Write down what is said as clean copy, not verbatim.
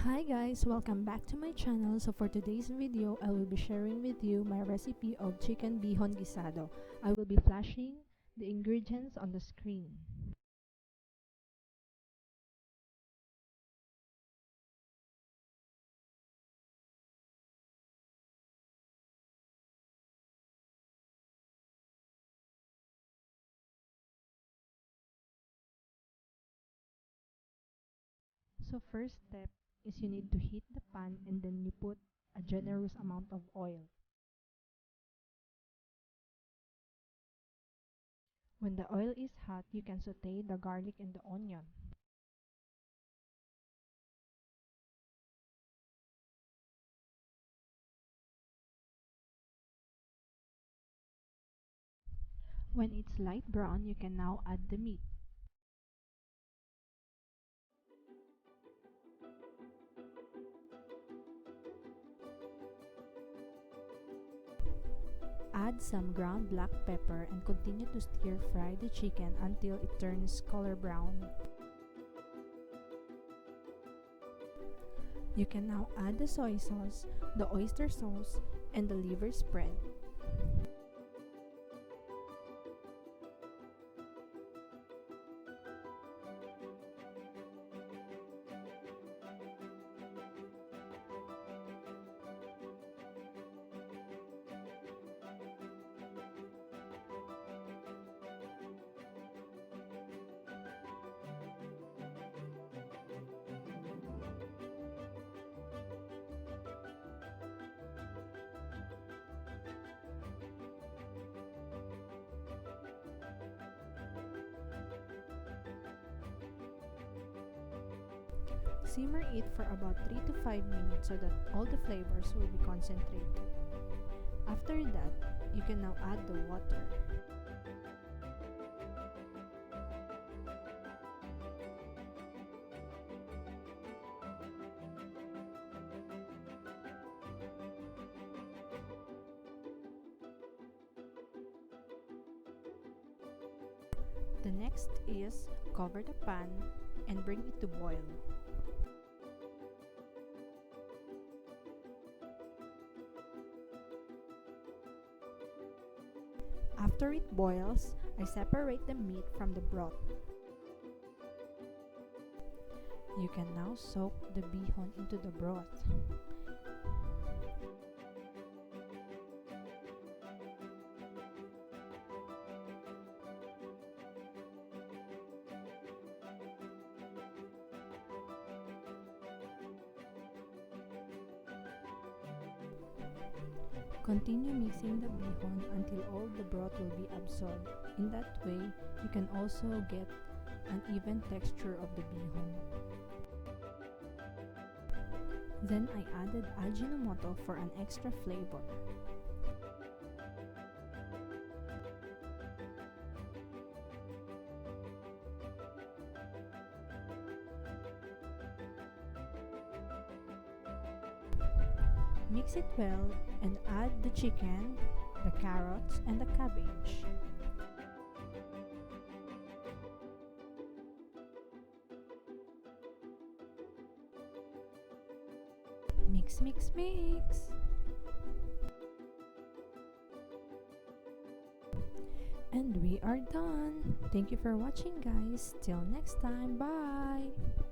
Hi guys, welcome back to my channel. So for today's video, I will be sharing with you my recipe of chicken bihon guisado. I will be flashing the ingredients on the screen. So first step is you need to heat the pan and then you put a generous amount of oil. When the oil is hot, you can saute the garlic and the onion. When it's light brown, you can now add the meat. Add some ground black pepper and continue to stir fry the chicken until it turns color brown. You can now add the soy sauce, the oyster sauce, and the liver spread. Simmer it for about 3 to 5 minutes so that all the flavors will be concentrated. After that, you can now add the water. The next is cover the pan and bring it to boil. After it boils, I separate the meat from the broth. You can now soak the bihon into the broth. Continue mixing the bihon until all the broth will be absorbed. In that way, you can also get an even texture of the bihon. Then I added Ajinomoto for an extra flavor. Mix it well and add the chicken, the carrots, and the cabbage. Mix, mix, mix! And we are done! Thank you for watching guys. Till next time, bye!